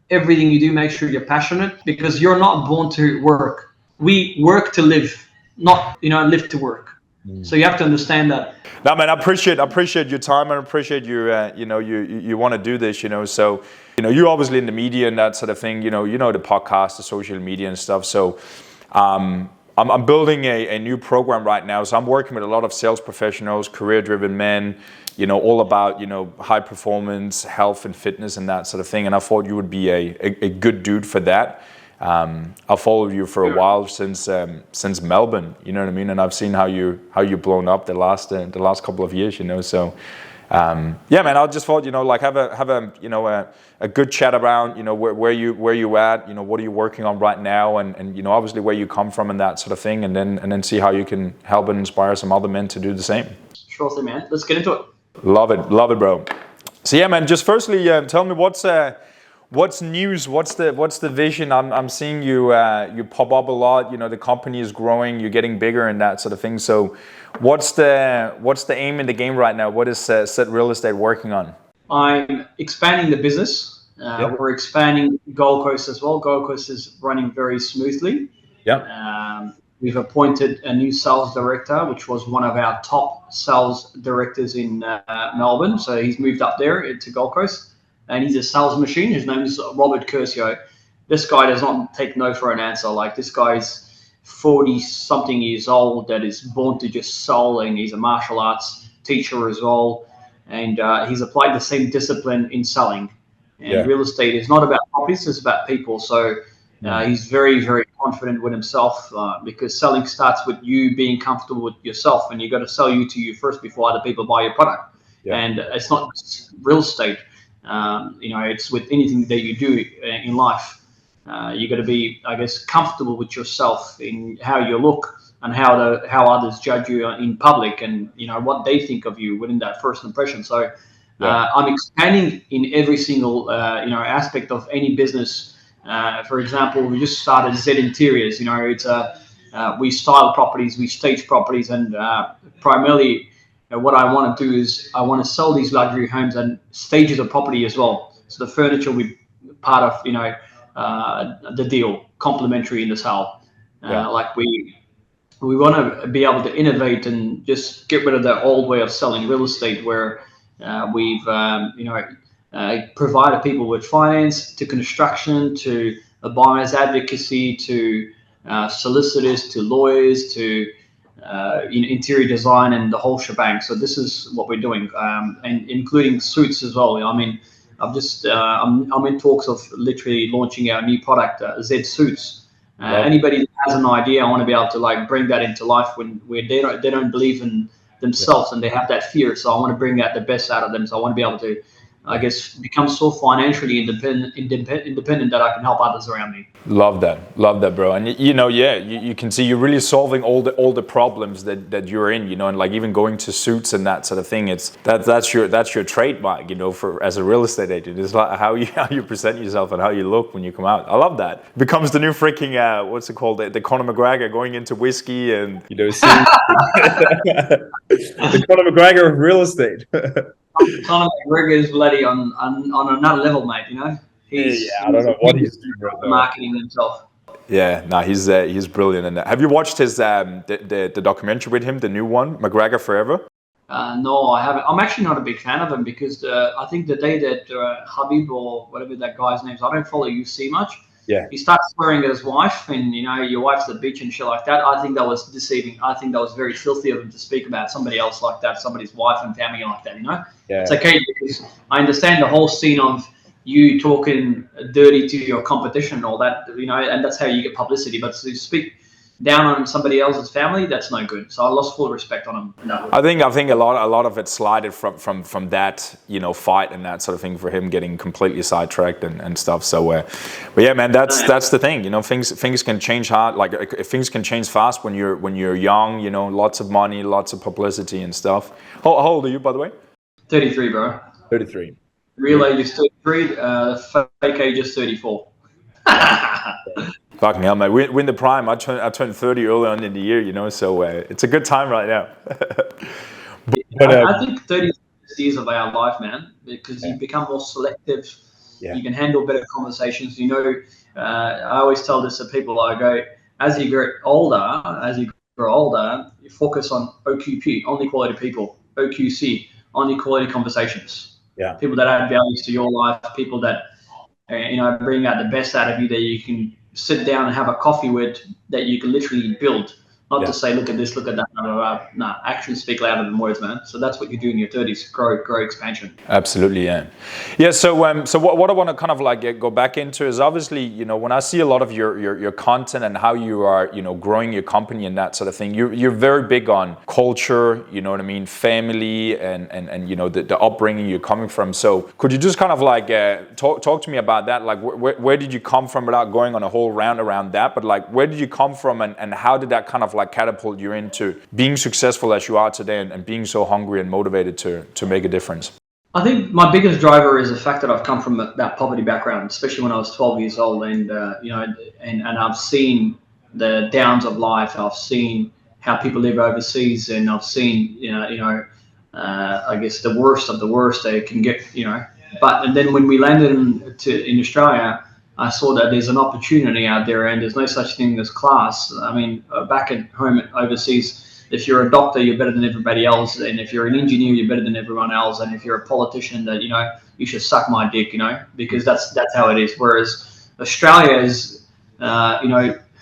everything you do, make sure you're passionate, because you're not born to work. We work to live, not live to work. So you have to understand that. No, man, I appreciate your time, and I appreciate you. You want to do this. So you're obviously in the media and that sort of thing. The podcast, the social media and stuff. So I'm building a new program right now. So I'm working with a lot of sales professionals, career-driven men. All about high performance, health and fitness and that sort of thing. And I thought you would be a good dude for that. I've followed you for a while since Melbourne, you know what I mean, and I've seen how you've blown up the last couple of years, So yeah, man, I just thought have a good chat around where you at, what are you working on right now, and obviously where you come from and that sort of thing, and then see how you can help and inspire some other men to do the same. Sure thing, man. Let's get into it. Love it, bro. So yeah, man, just firstly, tell me what's news? What's the vision? I'm seeing you pop up a lot. The company is growing. You're getting bigger and that sort of thing. So, what's the aim in the game right now? What is Set Real Estate working on? I'm expanding the business. We're expanding Gold Coast as well. Gold Coast is running very smoothly. Yeah. We've appointed a new sales director, which was one of our top sales directors in Melbourne. So he's moved up there to Gold Coast. And he's a sales machine. His name is Robert Curcio. This guy does not take no for an answer. Like, this guy's 40-something years old that is born to just sell, and he's a martial arts teacher as well. And he's applied the same discipline in selling. And real estate is not about properties, it's about people. So he's very, very confident with himself because selling starts with you being comfortable with yourself. And you got to sell you first before other people buy your product. Yeah. And it's not just real estate. It's with anything that you do in life. You got to be, I guess, comfortable with yourself in how you look and how others judge you in public, and what they think of you within that first impression. So I'm expanding in every single aspect of any business. For example, we just started Z Interiors. We style properties, we stage properties, and primarily. What I want to do is I want to sell these luxury homes and stages of property as well. So the furniture will be part of the deal, complimentary in the sale. Like we want to be able to innovate and just get rid of the old way of selling real estate, where we've provided people with finance, to construction, to buyers advocacy, to solicitors, to lawyers, to interior design, and the whole shebang. So this is what we're doing, and including suits as well. I mean, I'm in talks of literally launching our new product, Z Suits. Anybody that has an idea, I want to be able to bring that into life where they don't believe in themselves and they have that fear. So I want to bring out the best out of them. So I want to be able to, I guess, become so financially independent that I can help others around me. Love that, bro. And you can see you're really solving all the problems that you're in, and like even going to suits and that sort of thing. That's your trademark, for as a real estate agent. It's like how you present yourself and how you look when you come out. I love that. It becomes the new freaking what's it called? The Conor McGregor going into whiskey and suits. The Conor McGregor of real estate. Conor McGregor is bloody on another level, mate. I don't know what he's doing right now. Marketing himself. Yeah, no, he's brilliant in that. Have you watched his the documentary with him, the new one, McGregor Forever? No, I haven't. I'm actually not a big fan of him because I think the day that Habib or whatever that guy's name is, I don't follow UFC much. Yeah. He starts swearing at his wife, and your wife's a bitch and shit like that. I think that was deceiving. I think that was very filthy of him to speak about somebody else like that, somebody's wife and family like that. Yeah. It's okay because I understand the whole scene of you talking dirty to your competition and all that, and that's how you get publicity. But to speak down on somebody else's family, that's no good. So I lost full respect on him. I think a lot of it slided from that fight and that sort of thing, for him getting completely sidetracked and stuff. So, but yeah, man, that's the thing. Things can change hard. Like things can change fast when you're young. Lots of money, lots of publicity and stuff. How old are you, by the way? 33, bro. 33. Real age is 33. Fake age is 34. Fucking hell, man. We're in the prime. I turned 30 early on in the year, so it's a good time right now. I think 30 years of our life, man, because you become more selective You can handle better conversations. I always tell this to people. I go, as you grow older, you focus on OQP, only quality people, OQC, only quality conversations. Yeah. People that add values to your life, people that bring out the best out of you, that you can sit down and have a coffee with, that you can literally build. Not to say, look at this, look at that. Blah, blah, blah. Nah, actions speak louder than words, man. So that's what you do in your 30s: grow, expansion. Absolutely, yeah. Yeah. So, what I want to kind of like go back into is obviously, when I see a lot of your content and how you are, growing your company and that sort of thing, you're very big on culture. You know what I mean, family, and the upbringing you're coming from. So, could you just kind of like talk to me about that? Like, where did you come from, without going on a whole round around that? But like, where did you come from, and how did that kind of like catapult you into being successful as you are today, and being so hungry and motivated to make a difference? I think my biggest driver is the fact that I've come from that poverty background, especially when I was 12 years old, and I've seen the downs of life. I've seen how people live overseas, and I've seen I guess the worst of the worst they can get. And then when we landed in Australia, I saw that there's an opportunity out there, and there's no such thing as class. I mean, back at home overseas, if you're a doctor, you're better than everybody else, and if you're an engineer, you're better than everyone else, and if you're a politician, that you should suck my dick, because that's how it is. Whereas Australia is,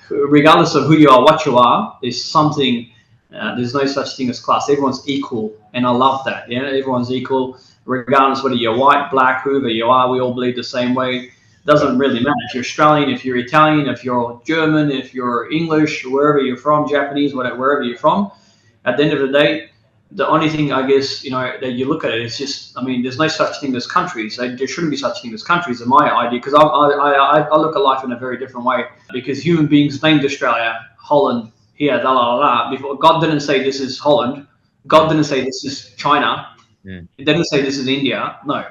regardless of who you are, what you are, there's something. There's no such thing as class. Everyone's equal, and I love that. Everyone's equal, regardless whether you're white, black, whoever you are. We all believe the same way. Doesn't really matter if you're Australian, if you're Italian, if you're German, if you're English, wherever you're from, Japanese, wherever you're from. At the end of the day, the only thing I guess that you look at it is just, there's no such thing as countries. There shouldn't be such thing as countries, in my idea, because I look at life in a very different way. Because human beings named Australia, Holland, here, la la la. Before, God didn't say this is Holland. God didn't say this is China. It didn't say this is India. No,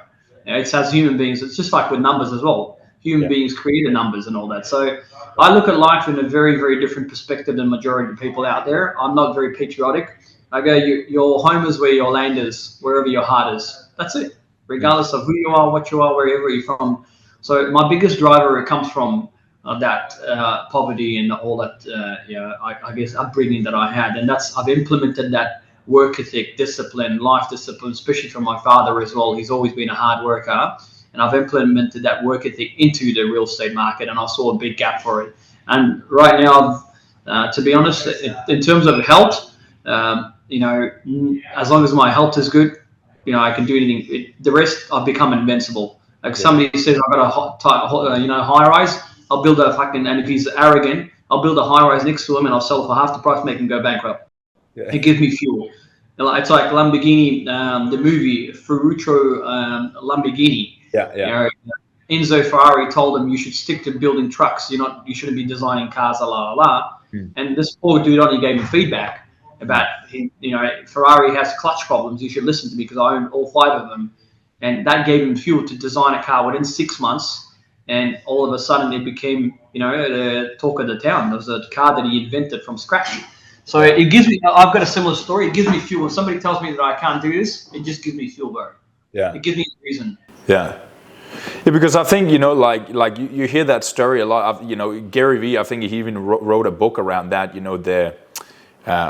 it's as human beings. It's just like with numbers as well. Human beings create the numbers and all that. So I look at life in a very, very different perspective than majority of people out there. I'm not very patriotic. I go, your home is where your land is, wherever your heart is. That's it. Regardless of who you are, what you are, wherever you're from. So my biggest driver, it comes from that poverty and all that, I guess, upbringing that I had. And I've implemented that work ethic, discipline, life discipline, especially from my father as well. He's always been a hard worker. And I've implemented that work ethic into the real estate market, and I saw a big gap for it. And right now, to be honest, in terms of health, as long as my health is good, I can do anything. The rest, I've become invincible. Like somebody says, I've got a high rise, I'll build a fucking, and if he's arrogant, I'll build a high rise next to him and I'll sell it for half the price, make him go bankrupt. Yeah. It gives me fuel. It's like Lamborghini, the movie Ferruccio Lamborghini. Enzo Ferrari told him, you should stick to building trucks. You shouldn't be designing cars, la la la. And this poor dude only gave me feedback about, Ferrari has clutch problems. You should listen to me because I own all 5 of them. And that gave him fuel to design a car within 6 months. And all of a sudden it became, the talk of the town. There was a car that he invented from scratch. So it gives me, I've got a similar story. It gives me fuel. When somebody tells me that I can't do this, it just gives me fuel, bro. Yeah. It gives me a reason. Yeah. Yeah, because I think, like you hear that story a lot of, Gary Vee, I think he even wrote a book around that,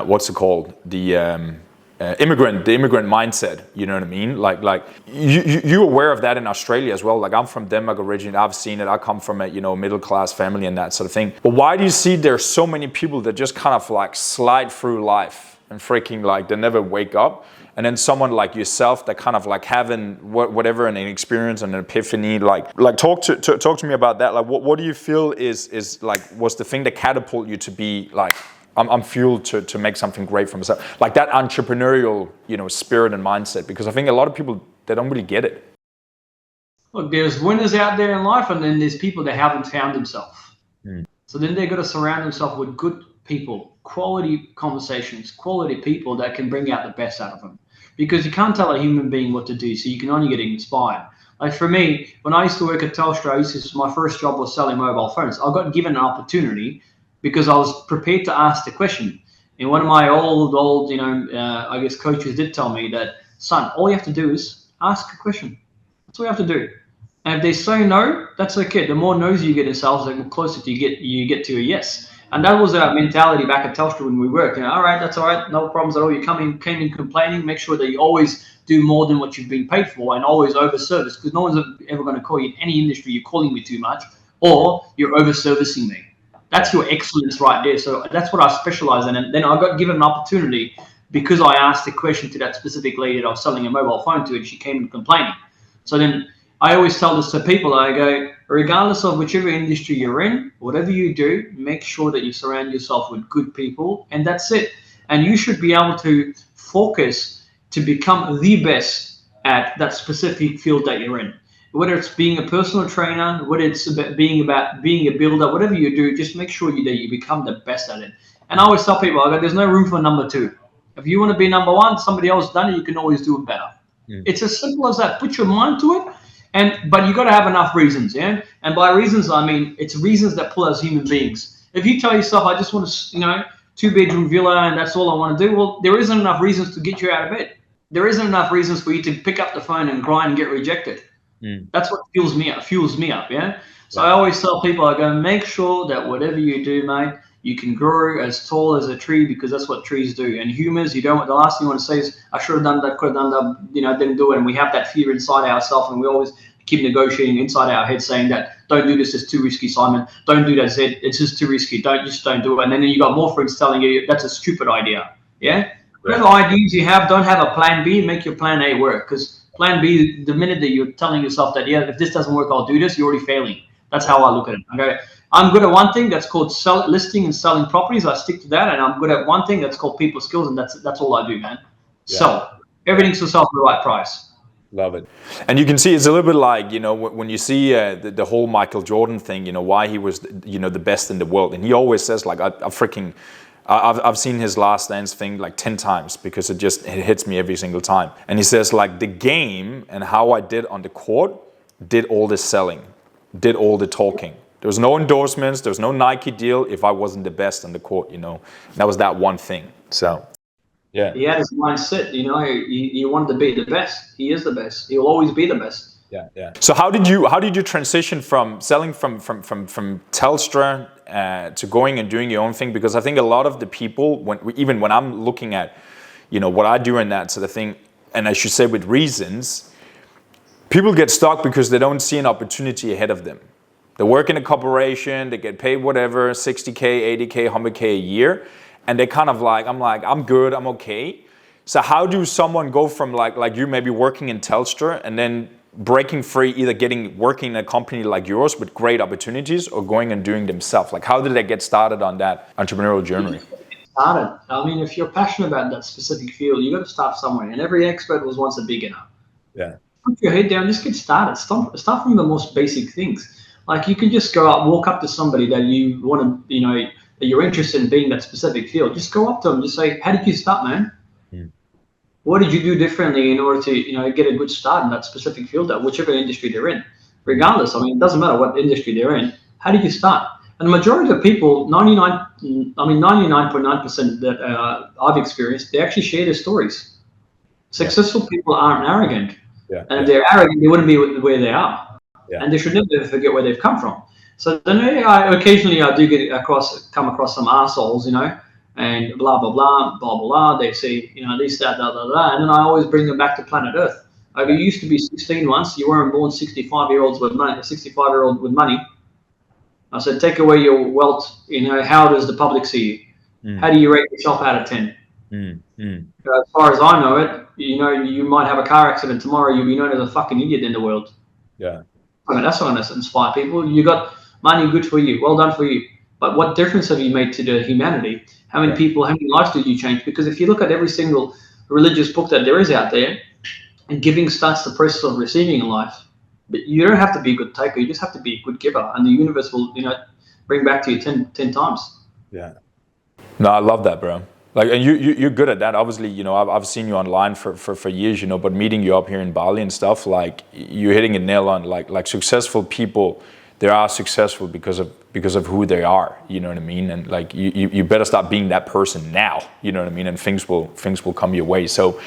what's it called? The immigrant mindset, you know what I mean? Like you aware of that in Australia as well? Like I'm from Denmark originally, I've seen it. I come from a, middle class family and that sort of thing. But why do you see there's so many people that just kind of like slide through life and freaking like they never wake up? And then someone like yourself that kind of like having whatever an experience and an epiphany, like talk to me about that. Like what do you feel is like was the thing that catapult you to be like I'm fueled to make something great for myself, like that entrepreneurial spirit and mindset? Because I think a lot of people, they don't really get it. Look, there's winners out there in life, and then there's people that haven't found themselves. So then they've got to surround themselves with good people, quality conversations, quality people that can bring out the best out of them. Because you can't tell a human being what to do, so you can only get inspired. Like for me, when I used to work at Telstra, my first job was selling mobile phones. I got given an opportunity because I was prepared to ask the question. And one of my old, I guess coaches did tell me that, son, all you have to do is ask a question. That's all you have to do. And if they say no, that's okay. The more no's you get in sales, the closer you get to a yes. And that was our mentality back at Telstra when we worked. All right, that's all right, no problems at all. You came in complaining. Make sure that you always do more than what you've been paid for, and always over service, because no one's ever going to call you in any industry. You're calling me too much, or you're over servicing me. That's your excellence right there. So that's what I specialize in. And then I got given an opportunity because I asked a question to that specific lady that I was selling a mobile phone to, and she came in complaining. So then I always tell this to people. I go, regardless of whichever industry you're in, whatever you do, make sure that you surround yourself with good people, and that's it. And you should be able to focus to become the best at that specific field that you're in. Whether it's being a personal trainer, whether it's about being a builder, whatever you do, just make sure that you become the best at it. And I always tell people, I go, there's no room for number two. If you want to be number one, somebody else done it, you can always do it better. It's as simple as that. Put your mind to it. But you got to have enough reasons, yeah. And by reasons, I mean it's reasons that pull us human beings. If you tell yourself, I just want to, 2-bedroom villa, and that's all I want to do, well, there isn't enough reasons to get you out of bed. There isn't enough reasons for you to pick up the phone and grind and get rejected. That's what fuels me up, yeah. So I always tell people, I go, make sure that whatever you do, mate, you can grow as tall as a tree, because that's what trees do. And humans, the last thing you want to say is, I should have done that, could have done that, didn't do it. And we have that fear inside ourselves, and we always keep negotiating inside our head, saying that, don't do this, it's too risky, Simon. Don't do that, Zed, it's just too risky. Don't do it. And then you got more friends telling you that's a stupid idea, yeah. Whatever ideas you have, don't have a plan B. Make your plan A work, because plan B, the minute that you're telling yourself that, if this doesn't work, I'll do this, you're already failing. That's how I look at it. Okay, I'm good at one thing that's called listing and selling properties. I stick to that, and I'm good at one thing that's called people skills, and that's all I do, man. Sell. Everything's to sell for the right price. Love it. And you can see it's a little bit like, when you see the whole Michael Jordan thing, why he was, the best in the world. And he always says, like, I've seen his Last Dance thing like 10 times, because it hits me every single time. And he says, like, the game and how I did on the court did all the selling, did all the talking. There was no endorsements, there was no Nike deal if I wasn't the best on the court, That was that one thing. So, yeah. He had his mindset, he wanted to be the best. He is the best. He'll always be the best. Yeah. So how did you transition from selling from Telstra to going and doing your own thing? Because I think a lot of the people, when I'm looking at, what I do in that sort of thing, and I should say with reasons, people get stuck because they don't see an opportunity ahead of them. They work in a corporation, they get paid whatever, 60K, 80K, 100K a year, and they kind of I'm good, I'm okay. So how do someone go from like you maybe working in Telstra and then breaking free, either working in a company like yours with great opportunities, or going and doing themselves? Like, how did they get started on that entrepreneurial journey? I mean, if you're passionate about that specific field, you got to start somewhere. And every expert was once a beginner. Yeah. Put your head down, just get started. Start from the most basic things. Like, you can just go out, walk up to somebody that you want to, that you're interested in being that specific field. Just go up to them, just say, how did you start, man? What did you do differently in order to, get a good start in that specific field, that whichever industry they're in? Regardless, I mean, it doesn't matter what industry they're in. How did you start? And the majority of people, 99.9% that I've experienced, they actually share their stories. Successful people aren't arrogant. And if they're arrogant, they wouldn't be where they are. And they should never forget where they've come from. So then occasionally I do come across some assholes, and blah, blah, blah, blah, blah. They say, this, that, da, da, da. And then I always bring them back to planet Earth. Like, you used to be 16 once. You weren't born 65-year-olds with money, a 65-year-old with money. I said, take away your wealth. How does the public see you? How do you rate yourself out of 10? As far as I know it, you might have a car accident tomorrow. You'll be known as a fucking idiot in the world. I mean, that's not going to inspire people. You got money, good for you. Well done for you. But what difference have you made to the humanity? How many people, how many lives did you change? Because if you look at every single religious book that there is out there, and giving starts the process of receiving in life. But you don't have to be a good taker. You just have to be a good giver, and the universe will, bring back to you 10 times. Yeah. No, I love that, bro. Like, and you're good at that. Obviously, I've seen you online for years, but meeting you up here in Bali and stuff, like, you're hitting a nail on. Like successful people, they are successful because of who they are. You know what I mean? And like, you better start being that person now. You know what I mean? And things will come your way. So,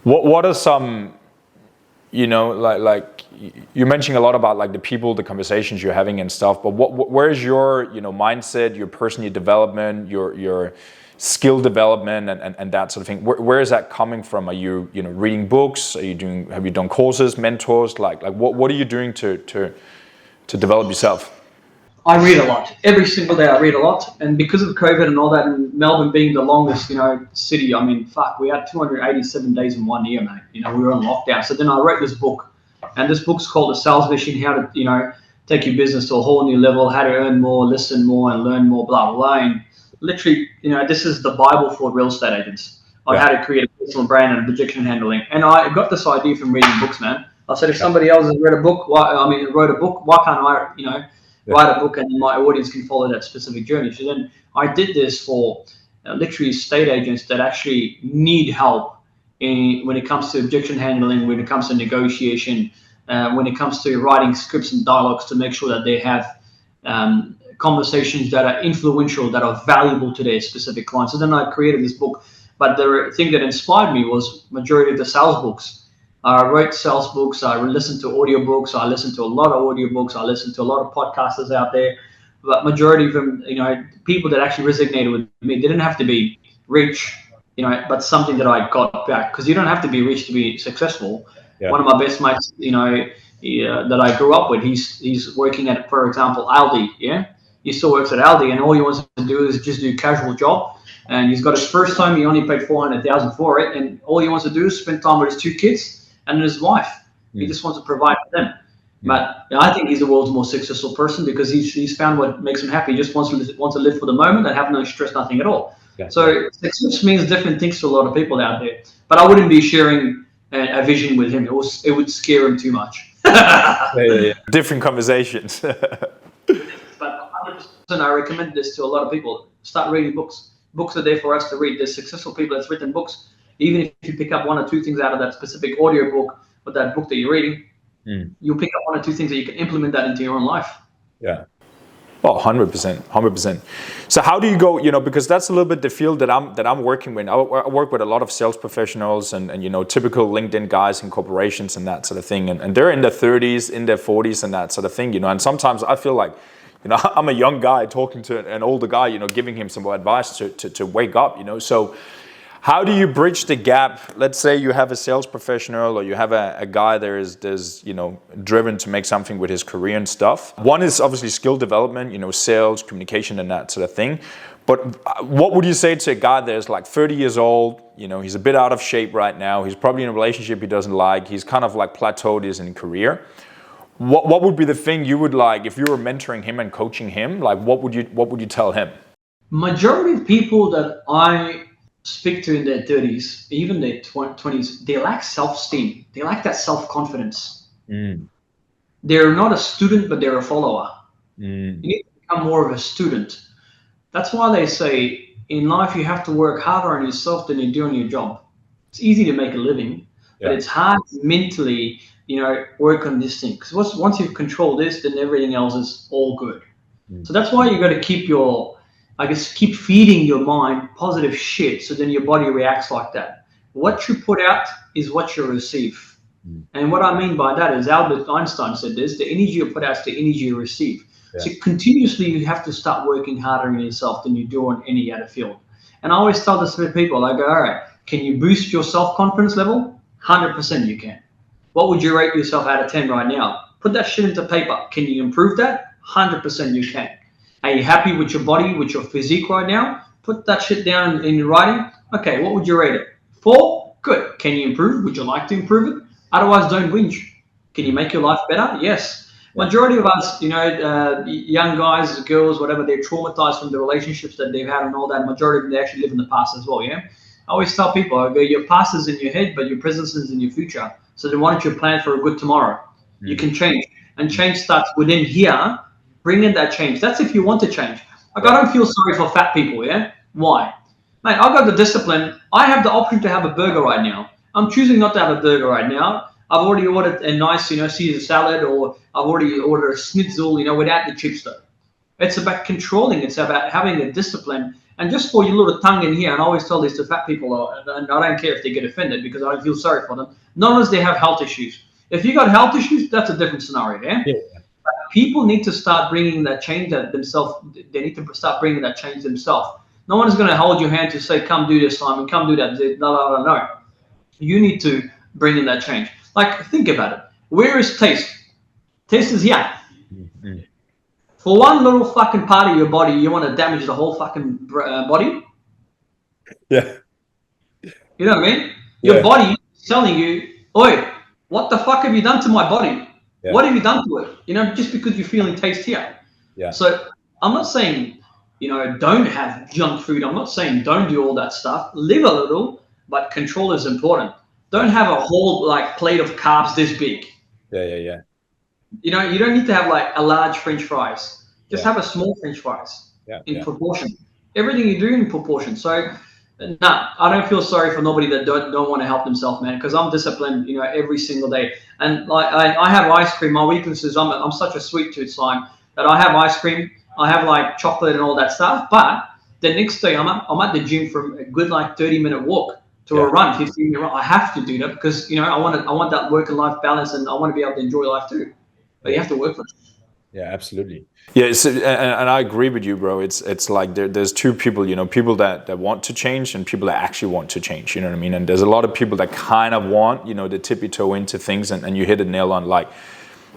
what are some, like you're mentioning a lot about like the people, the conversations you're having and stuff, but where is your, mindset, your personal development, your skill development and that sort of thing? Where is that coming from? Are you, reading books? Have you done courses, mentors? Like what are you doing to develop yourself? I read a lot. Every single day I read a lot. And because of COVID and all that, and Melbourne being the longest, city, I mean, fuck, we had 287 days in 1 year, mate. We were on lockdown. So then I wrote this book. And this book's called The Sales Machine, how to, take your business to a whole new level, how to earn more, listen more, and learn more, blah, blah, blah. And literally, this is the Bible for real estate agents on how to create a personal brand and objection handling. And I got this idea from reading books, man. I said, if somebody else has wrote a book, why can't I, write a book and my audience can follow that specific journey? So then I did this for literally estate agents that actually need help when it comes to objection handling, when it comes to negotiation, when it comes to writing scripts and dialogues to make sure that they have conversations that are influential, that are valuable to their specific clients. So then I created this book. But the thing that inspired me was majority of the sales books. I wrote sales books. I listened to audiobooks. I listened to a lot of audiobooks. I listened to a lot of podcasters out there. But majority of them, people that actually resonated with me, they didn't have to be rich, but something that I got back. Because you don't have to be rich to be successful. Yeah. One of my best mates, that I grew up with, he's working at, for example, Aldi. Yeah, he still works at Aldi, and all he wants to do is just do a casual job. And he's got his first home. He only paid $400,000 for it, and all he wants to do is spend time with his 2 kids and his wife. He just wants to provide for them. But I think he's the world's most successful person because he's found what makes him happy. He just wants to live for the moment and have no stress, nothing at all. Yeah. So success means different things to a lot of people out there. But I wouldn't be sharing a vision with him. It would scare him too much. Yeah. Different conversations. But 100%, I recommend this to a lot of people. Start reading books. Books are there for us to read. There's successful people that's written books. Even if you pick up 1 or 2 things out of that specific audio book or that book that you're reading, you'll pick up 1 or 2 things that you can implement that into your own life. Yeah. Oh, 100%. So how do you go, because that's a little bit the field that I'm working with. I work with a lot of sales professionals and typical LinkedIn guys in corporations and that sort of thing. And they're in their 30s, in their 40s and that sort of thing, and sometimes I feel like, I'm a young guy talking to an older guy, giving him some advice to wake up, So how do you bridge the gap? Let's say you have a sales professional or you have a guy there's driven to make something with his career and stuff. One is obviously skill development, sales, communication and that sort of thing. But what would you say to a guy that's like 30 years old, he's a bit out of shape right now. He's probably in a relationship he doesn't like. He's kind of like plateaued his in career. What would be the thing you would like if you were mentoring him and coaching him? Like what would you tell him? Majority of people that I speak to in their 30s, even their 20s, they lack self-esteem. They lack that self-confidence. They're not a student, but they're a follower. You need to become more of a student. That's why they say in life you have to work harder on yourself than you do on your job. It's easy to make a living, but it's hard to mentally, work on this thing. Because once you've controlled this, then everything else is all good. So that's why you got to keep feeding your mind positive shit so then your body reacts like that. What you put out is what you receive. And what I mean by that is Albert Einstein said this, the energy you put out is the energy you receive. Yeah. So continuously you have to start working harder on yourself than you do on any other field. And I always tell this to people, I go, all right, can you boost your self-confidence level? 100% you can. What would you rate yourself out of 10 right now? Put that shit into paper. Can you improve that? 100% you can. Are you happy with your body, with your physique right now? Put that shit down in writing. Okay, what would you rate it? 4? Good. Can you improve? Would you like to improve it? Otherwise, don't whinge. Can you make your life better? Yes. Majority of us, young guys, girls, whatever, they're traumatized from the relationships that they've had and all that. Majority of them, they actually live in the past as well, yeah? I always tell people, I go, your past is in your head, but your present is in your future. So then why don't you plan for a good tomorrow? You can change. And change starts within here. Bring in that change. That's if you want to change. Like, I don't feel sorry for fat people, yeah? Why? Mate, I've got the discipline. I have the option to have a burger right now. I'm choosing not to have a burger right now. I've already ordered a nice, Caesar salad, or I've already ordered a schnitzel, without the chips though. It's about controlling. It's about having a discipline. And just for your little tongue in here, and I always tell this to fat people, and I don't care if they get offended because I don't feel sorry for them. Not unless they have health issues. If you got health issues, that's a different scenario. Yeah. Yeah. People need to start bringing that change themselves. They need to start bringing that change themselves. No one is going to hold your hand to say, "Come do this, Simon. Come do that." No, no, no, no. You need to bring in that change. Like, think about it. Where is taste? Taste is here. Mm-hmm. For one little fucking part of your body, you want to damage the whole fucking body? Yeah. You know what I mean? Yeah. Your body is telling you, oi, what the fuck have you done to my body? Yeah. What have you done to it? You know, just because you're feeling taste here. Yeah. So I'm not saying, don't have junk food. I'm not saying don't do all that stuff. Live a little, but control is important. Don't have a whole like plate of carbs this big. Yeah. You don't need to have like a large French fries. Just have a small French fries in proportion. Everything you do in proportion. So, I don't feel sorry for nobody that don't want to help themselves, man. Because I'm disciplined, every single day. And like I have ice cream. My weakness is I'm such a sweet tooth, slime, that I have ice cream. I have like chocolate and all that stuff. But the next day I'm at the gym for a good like 30-minute walk to a run, 15-minute run. I have to do that because I want that work and life balance, and I want to be able to enjoy life too. But you have to work for it. Yeah, absolutely. Yeah, and I agree with you, bro. It's like there's two people, people that want to change and people that actually want to change. You know what I mean? And there's a lot of people that kind of want, to tippy toe into things, and you hit a nail on like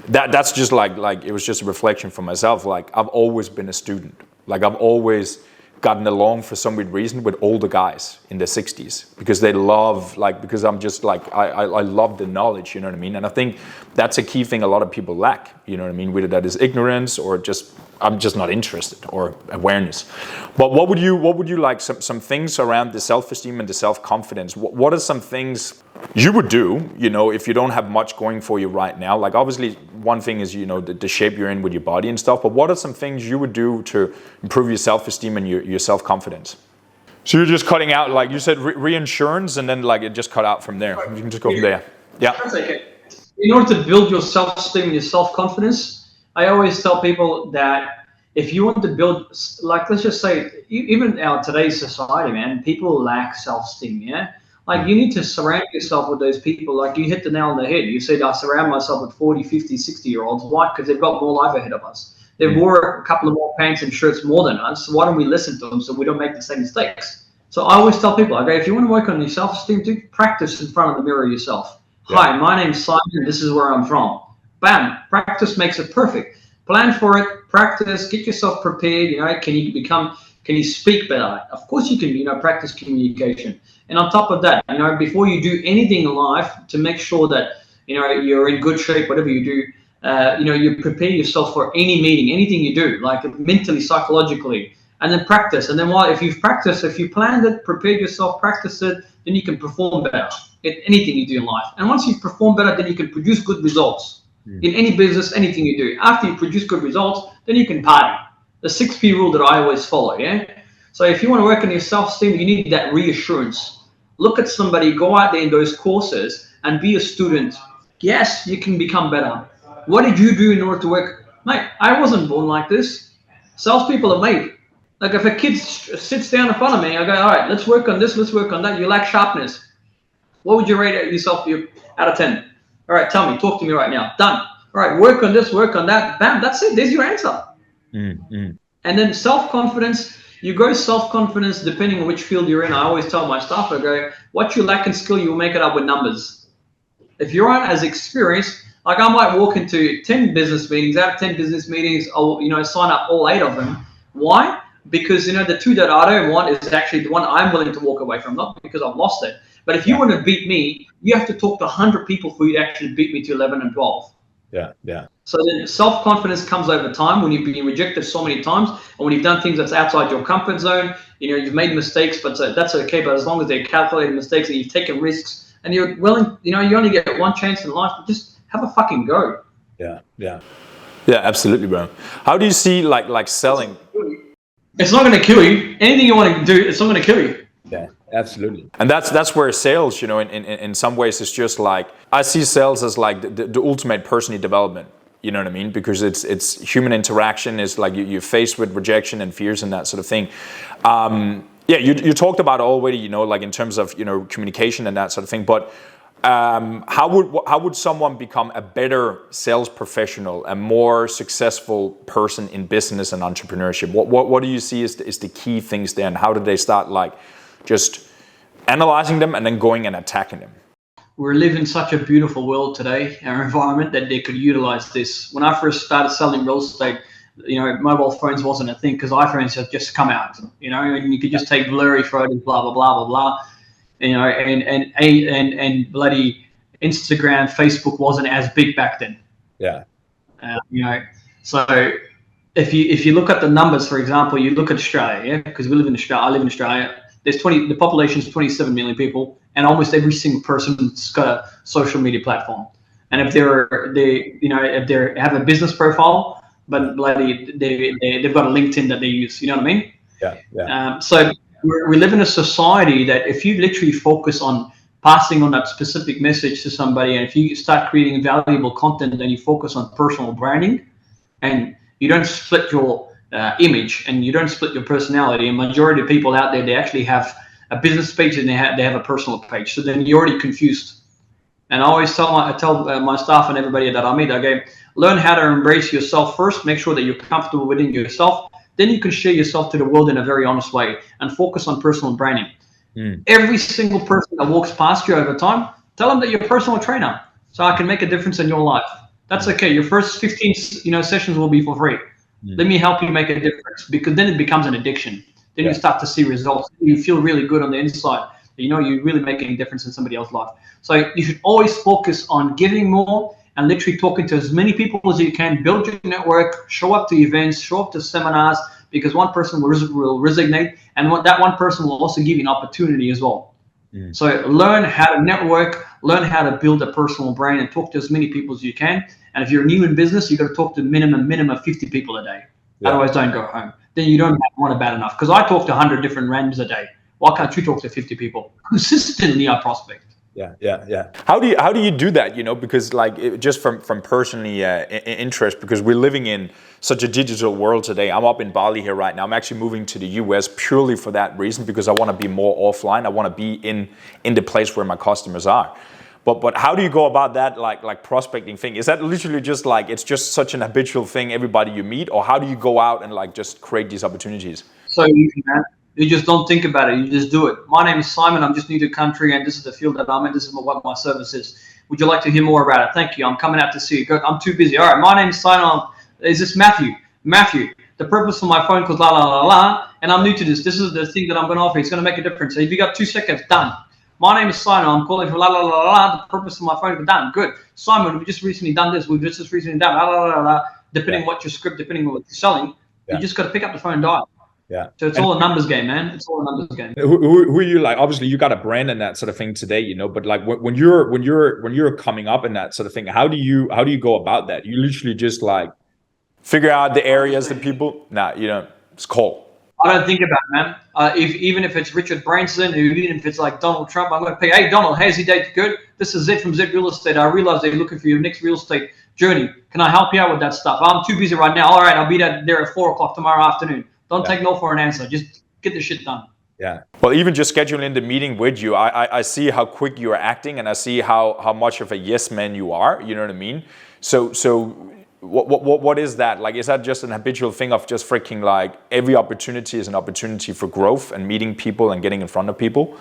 that. That's just like it was just a reflection for myself. Like I've always been a student. Like I've always gotten along for some weird reason with older guys in their 60s because they love because I'm just like I love the knowledge, you know what I mean? And I think that's a key thing a lot of people lack, you know what I mean? Whether that is ignorance or just I'm just not interested or awareness. But what would you like some things around the self-esteem and the self-confidence? What are some things you would do, if you don't have much going for you right now? Like obviously one thing is, the shape you're in with your body and stuff, but what are some things you would do to improve your self-esteem and your self-confidence? So you're just cutting out, like you said, reinsurance, and then like it just cut out from there. You can just go from there. Yeah. That's okay. In order to build your self-esteem and your self-confidence, I always tell people that if you want to build, like let's just say, even our today's society, man, people lack self-esteem, yeah? Like you need to surround yourself with those people. Like you hit the nail on the head. You said, I surround myself with 40, 50, 60-year-olds. Why? Because they've got more life ahead of us. They've wore a couple of more pants and shirts more than us. So why don't we listen to them so we don't make the same mistakes? So I always tell people, okay, if you want to work on your self-esteem, do practice in front of the mirror yourself. Yeah. Hi, my name's Simon. This is where I'm from. Bam. Practice makes it perfect. Plan for it. Practice. Get yourself prepared. Can you speak better? Of course you can, practice communication. And on top of that, before you do anything in life, to make sure that, you're in good shape, whatever you do, you prepare yourself for any meeting, anything you do, like mentally, psychologically, and then practice. And then if you've practiced, if you planned it, prepared yourself, practice it, then you can perform better in anything you do in life. And once you perform better, then you can produce good results in any business, anything you do. After you produce good results, then you can party. The 6P rule that I always follow, yeah? So if you want to work on your self-esteem, you need that reassurance. Look at somebody, go out there in those courses and be a student. Yes, you can become better. What did you do in order to work? Mate, I wasn't born like this. Salespeople are made. Like if a kid sits down in front of me, I go, all right, let's work on this, let's work on that. You lack sharpness. What would you rate yourself out of 10? All right, tell me, talk to me right now. Done. All right, work on this, work on that. Bam, that's it. There's your answer. And then self-confidence, you grow self-confidence depending on which field you're in. I always tell my staff, I go, what you lack in skill, you will make it up with numbers. If you aren't as experienced, like I might walk into 10 business meetings, out of 10 business meetings, I'll sign up all 8 of them. Why? Because the 2 that I don't want is actually the one I'm willing to walk away from, not because I've lost it. But if you want to beat me, you have to talk to 100 people for you to actually beat me to 11 and 12. Yeah. So then self-confidence comes over time when you've been rejected so many times, and when you've done things that's outside your comfort zone. You've made mistakes, but that's okay. But as long as they're calculated mistakes and you've taken risks and you're willing, you only get one chance in life, but just have a fucking go. Yeah, absolutely, bro. How do you see like selling? It's not going to kill you. Anything you want to do, it's not going to kill you. Yeah, absolutely. And that's where sales, in some ways, is just like, I see sales as like the ultimate personal development. You know what I mean? Because it's human interaction. Is like you're faced with rejection and fears and that sort of thing. You talked about already, like in terms of communication and that sort of thing. But how would someone become a better sales professional, a more successful person in business and entrepreneurship? What do you see is the key things there, and how do they start like just analyzing them and then going and attacking them? We live in such a beautiful world today, our environment, that they could utilize this. When I first started selling real estate, mobile phones wasn't a thing because iPhones had just come out, and you could just take blurry photos, blah, blah, blah, blah, blah. And bloody Instagram, Facebook wasn't as big back then. Yeah. So if you look at the numbers, for example, you look at Australia, because we live in Australia. I live in Australia. The population is 27 million people, and almost every single person's got a social media platform. And if they have a business profile, but bloody they've got a LinkedIn that they use. You know what I mean? Yeah. So we live in a society that if you literally focus on passing on that specific message to somebody, and if you start creating valuable content, then you focus on personal branding, and you don't split your image and you don't split your personality. And majority of people out there, they actually have a business page and they have a personal page. So then you're already confused. And I always tell my staff and everybody that I meet, I go, learn how to embrace yourself first. Make sure that you're comfortable within yourself. Then you can share yourself to the world in a very honest way and focus on personal branding. Every single person that walks past you over time, tell them that you're a personal trainer, so I can make a difference in your life. That's okay. Your first 15 sessions will be for free. Let me help you make a difference, because then it becomes an addiction. Then you start to see results. You feel really good on the inside. You're really making a difference in somebody else's life. So you should always focus on giving more and literally talking to as many people as you can. Build your network, show up to events, show up to seminars, because one person will resonate, and that one person will also give you an opportunity as well. So learn how to network, learn how to build a personal brand, and talk to as many people as you can. And if you're new in business, you got to talk to minimum 50 people a day. Otherwise, don't go home. Then you don't want about enough. Because I talk to 100 different randoms a day. Why can't you talk to 50 people consistently? I prospect. Yeah. How do you do that? Because just from personally interest, because we're living in such a digital world today. I'm up in Bali here right now. I'm actually moving to the US purely for that reason, because I want to be more offline. I want to be in the place where my customers are. But how do you go about that like prospecting thing? Is that literally just it's just such an habitual thing, everybody you meet, or how do you go out and just create these opportunities? So easy, man. You just don't think about it. You just do it. My name is Simon. I'm just new to the country, and this is the field that I'm in. This is what my service is. Would you like to hear more about it? Thank you. I'm coming out to see you. Good. I'm too busy. All right. My name is Simon. Is this Matthew? Matthew. The purpose for my phone calls, la, la, la, la, and I'm new to this. This is the thing that I'm going to offer. It's going to make a difference. So if you got 2 seconds, done. My name is Simon. I'm calling from la, la, la, la. The purpose of my phone calls, done. Good. Simon, we've just recently done this. We've just recently done la, la, la, la. Depending on what your script, depending on what you're selling, you just got to pick up the phone and dial. Yeah. So it's all a numbers game, man. It's all a numbers game. Who are you like? Obviously, you got a brand and that sort of thing today, but when you're coming up in that sort of thing, how do you go about that? You literally just figure out the areas that people. It's call. I don't think about it, man. Even if it's Richard Branson, or even if it's like Donald Trump, I'm going to pay. Hey, Donald, how's your day? Good. This is Zed from Zed Real Estate. I realize they're looking for your next real estate journey. Can I help you out with that stuff? I'm too busy right now. All right, I'll be there at 4:00 tomorrow afternoon. Don't take no for an answer. Just get the shit done. Yeah. Well, even just scheduling the meeting with you, I see how quick you are acting, and I see how much of a yes man you are. You know what I mean? So what is that? Is that just an habitual thing of just freaking every opportunity is an opportunity for growth and meeting people and getting in front of people?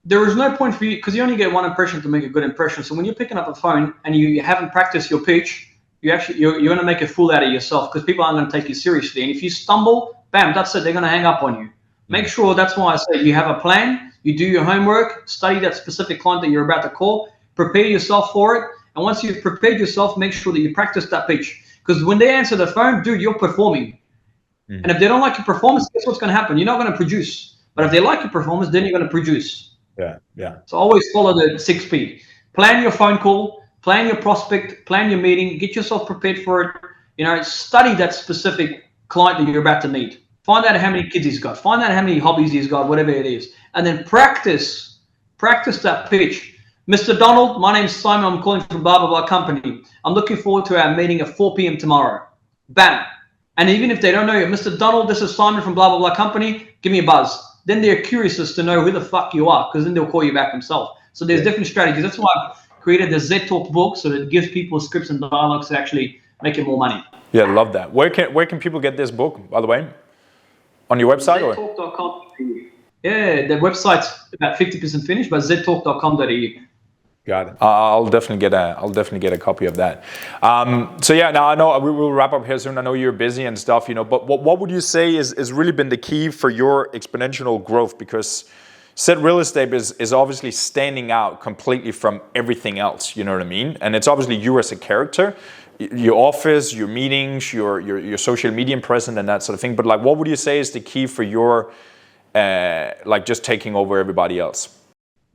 There is no point for you, because you only get one impression to make a good impression. So when you're picking up a phone and you haven't practiced your pitch, you're going to make a fool out of yourself, because people aren't going to take you seriously. And if you stumble, bam, that's it. They're going to hang up on you. Make sure, that's why I say you have a plan, you do your homework, study that specific client that you're about to call, prepare yourself for it. And once you've prepared yourself, make sure that you practice that pitch. Because when they answer the phone, dude, you're performing. And if they don't like your performance, guess what's going to happen? You're not going to produce. But if they like your performance, then you're going to produce. Yeah. So always follow the 6P. Plan your phone call, plan your prospect, plan your meeting, get yourself prepared for it. Study that specific client that you're about to meet. Find out how many kids he's got. Find out how many hobbies he's got, whatever it is. And then practice that pitch. Mr. Donald, my name's Simon. I'm calling from blah, blah, blah company. I'm looking forward to our meeting at 4 p.m. tomorrow. Bam. And even if they don't know you, Mr. Donald, this is Simon from blah, blah, blah company. Give me a buzz. Then they're curious as to know who the fuck you are, because then they'll call you back themselves. So there's different strategies. That's why I've created the Z Talk book, so that it gives people scripts and dialogues to actually make more money. Yeah, love that. Where can people get this book, by the way? On your website? ztalk.com. Yeah, the website's about 50% finished, but ztalk.com.au. Got it. I'll definitely get a copy of that. So yeah, now I know we will wrap up here soon. I know you're busy and stuff, but what would you say is really been the key for your exponential growth? Because Set Real Estate is obviously standing out completely from everything else. You know what I mean? And it's obviously you as a character, your office, your meetings, your social media presence, and that sort of thing. But like, what would you say is the key for your like just taking over everybody else?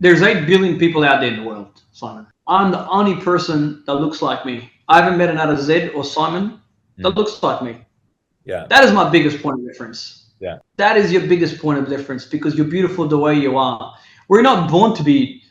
There's 8 billion people out there in the world, Simon. I'm the only person that looks like me. I haven't met another Z or Simon that looks like me. Yeah. That is my biggest point of difference. Yeah. That is your biggest point of difference, because you're beautiful the way you are. We're not born to be,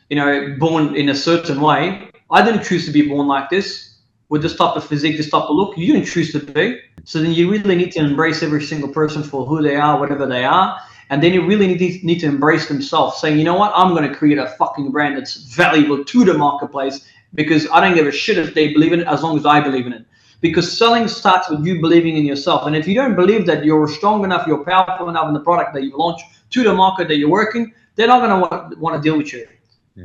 born in a certain way. I didn't choose to be born like this, with this type of physique, this type of look. You didn't choose to be. So then you really need to embrace every single person for who they are, whatever they are. And then you really need to embrace themselves, saying, you know what, I'm going to create a fucking brand that's valuable to the marketplace, because I don't give a shit if they believe in it, as long as I believe in it. Because selling starts with you believing in yourself. And if you don't believe that you're strong enough, you're powerful enough in the product that you launch to the market that you're working, they're not going to want to deal with you.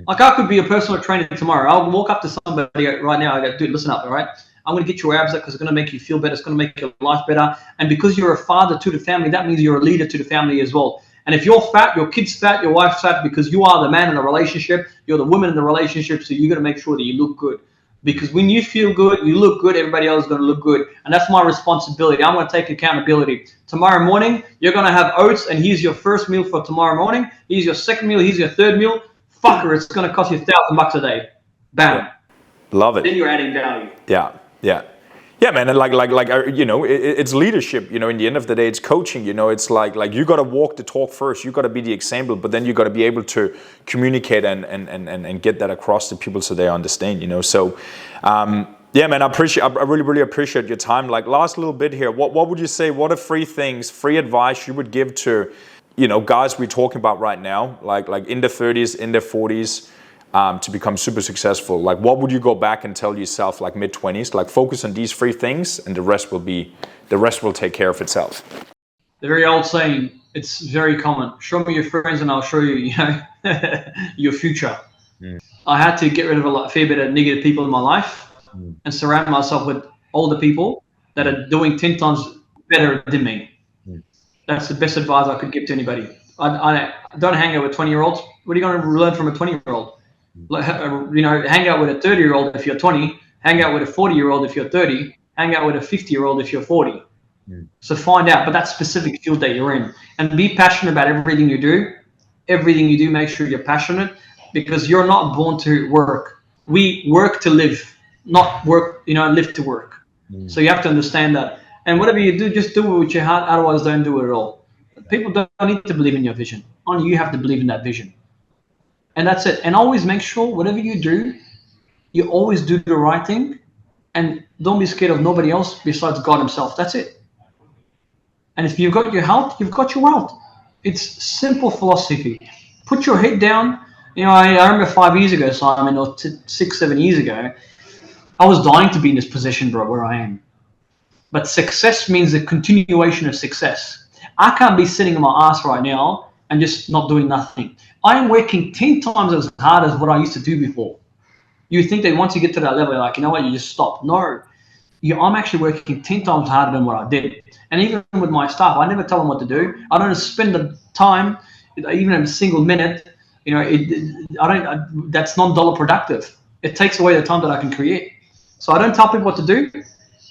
Like, I could be a personal trainer tomorrow. I'll walk up to somebody right now. I go, dude, listen up, all right? I'm going to get your abs up because it's going to make you feel better. It's going to make your life better. And because you're a father to the family, that means you're a leader to the family as well. And if you're fat, your kid's fat, your wife's fat, because you are the man in the relationship, you're the woman in the relationship, so you got to make sure that you look good. Because when you feel good, you look good, everybody else is going to look good. And that's my responsibility. I'm going to take accountability. Tomorrow morning, you're going to have oats, and here's your first meal for tomorrow morning. Here's your second meal. Here's your third meal. Fucker, it's going to cost you $1,000 a day. Bam. Yeah. Love it. Then you're adding value. Yeah, man, and it's leadership. In the end of the day, it's coaching. It's like you got to walk the talk first. You got to be the example, but then you got to be able to communicate and get that across to people so they understand. So yeah, man, I really appreciate your time. Like, last little bit here, what would you say? What are 3 things, free advice you would give to guys we're talking about right now, like in their 30s, in their 40s? To become super successful? Like, what would you go back and tell yourself, like mid-20s? Like, focus on these 3 things, and the rest will take care of itself. The very old saying, it's very common. Show me your friends, and I'll show you, your future. I had to get rid of a fair bit of negative people in my life, and surround myself with older people that are doing 10 times better than me. That's the best advice I could give to anybody. I don't hang out with 20-year-olds. What are you going to learn from a 20-year-old? Hang out with a 30-year-old if you're 20, hang out with a 40-year-old if you're 30, hang out with a 50-year-old if you're 40. So find out, but that specific field that you're in, and be passionate about everything you do. Everything you do, make sure you're passionate, because you're not born to work. We work to live, not work, live to work. So you have to understand that. And whatever you do, just do it with your heart. Otherwise, don't do it at all. People don't need to believe in your vision. Only you have to believe in that vision. And that's it. And always make sure whatever you do, you always do the right thing, and don't be scared of nobody else besides God himself. That's it. And if you've got your health, you've got your wealth. It's simple philosophy. Put your head down. I remember 5 years ago, Simon, or 6, 7 years ago, I was dying to be in this position, bro, where I am. But success means the continuation of success. I can't be sitting on my ass right now and just not doing nothing. I am working 10 times as hard as what I used to do before. You think that once you get to that level, you're like, you know what, you just stop. No, I'm actually working 10 times harder than what I did. And even with my staff, I never tell them what to do. I don't spend the time, even a single minute. That's non-dollar productive. It takes away the time that I can create. So I don't tell people what to do,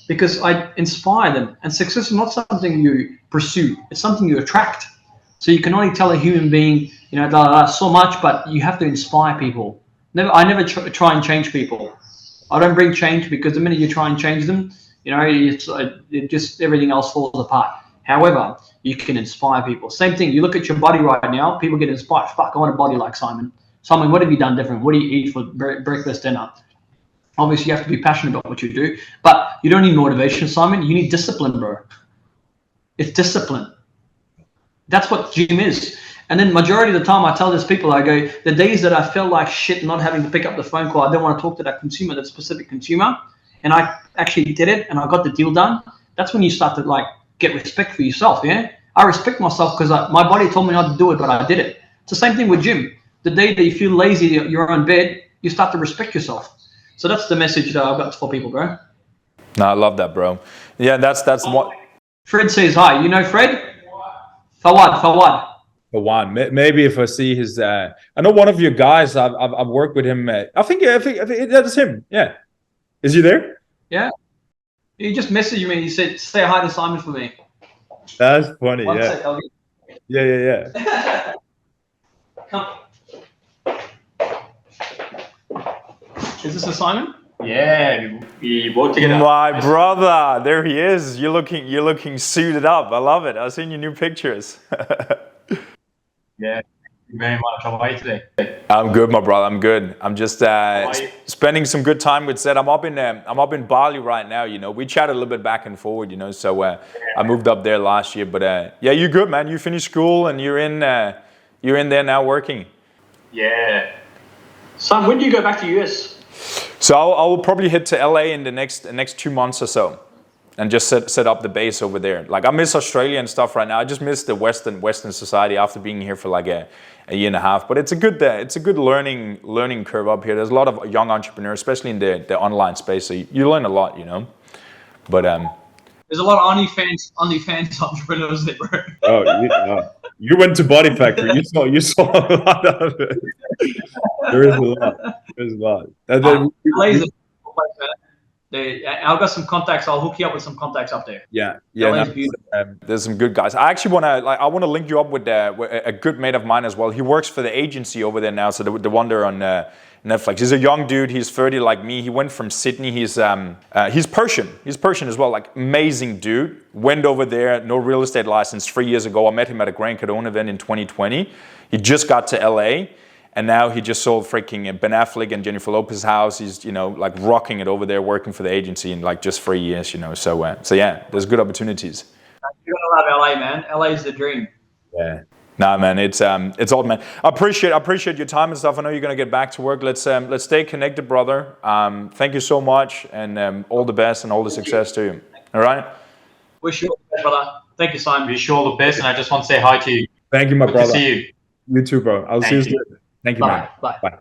because I inspire them. And success is not something you pursue. It's something you attract. So you can only tell a human being, so much, but you have to inspire people. I never try and change people. I don't bring change, because the minute you try and change them, it just everything else falls apart. However, you can inspire people. Same thing. You look at your body right now. People get inspired. Fuck, I want a body like Simon. Simon, what have you done different? What do you eat for breakfast, dinner? Obviously, you have to be passionate about what you do, but you don't need motivation, Simon. You need discipline, bro. It's discipline. That's what gym is. And then majority of the time I tell these people, I go, the days that I felt like shit not having to pick up the phone call, I don't want to talk to that consumer, that specific consumer, and I actually did it and I got the deal done, that's when you start to like get respect for yourself, yeah? I respect myself because my body told me not to do it, but I did it. It's the same thing with gym. The day that you feel lazy, you're on bed, you start to respect yourself. So that's the message that I've got for people, bro. No, I love that, bro. Yeah, that's what. Fred says hi. You know Fred? Fawad. For one, maybe if I see his, I know one of your guys. I've worked with him. I think that's him. Yeah, is he there? Yeah. He just messaged me. He said, "Say hi to Simon for me." That's funny. One Yeah. sec, I'll get... Yeah. Come. Is this a Simon? Yeah, we work together. My brother, there he is. You're looking suited up. I love it. I've seen your new pictures. Yeah, thank you very much. How are you today? I'm good, my brother. I'm good. I'm just spending some good time with Zed. I'm up in Bali right now. You know, we chatted a little bit back and forward. You know, so I moved up there last year. But yeah, you're good, man. You finished school and you're in there now working. Yeah. Son, when do you go back to US? So I'll probably head to LA in the next 2 months or so, and just set up the base over there. Like I miss Australia and stuff right now. I just miss the Western society after being here for like a year and a half. But it's a good learning curve up here. There's a lot of young entrepreneurs, especially in the online space. So you learn a lot, you know. But there's a lot of OnlyFans entrepreneurs there, bro. Oh, you went to Body Factory. You saw a lot of it. There is a lot. There's a lot. I've got some contacts. I'll hook you up with some contacts up there. Yeah. There's some good guys. I actually want to link you up with a good mate of mine as well. He works for the agency over there now. So the one there on Netflix. He's a young dude. He's 30 like me. He went from Sydney. He's Persian. He's Persian as well. Like amazing dude. Went over there. No real estate license 3 years ago. I met him at a Grant Cardone event in 2020. He just got to LA. And now he just sold freaking Ben Affleck and Jennifer Lopez's house. He's, you know, like rocking it over there, working for the agency in like just 3 years, you know. So yeah, there's good opportunities. You're gonna love LA, man. LA is the dream. Yeah. Nah, man, it's odd, man. I appreciate your time and stuff. I know you're gonna get back to work. Let's stay connected, brother. Thank you so much, and all the best and all the success to you. All right. Wish you all the best, brother. Thank you, Simon. Wish you all the best, and I just want to say hi to you. Thank you, my brother. Good to see you. You too, bro. I'll see you soon. Thank you, man. Bye. Bye.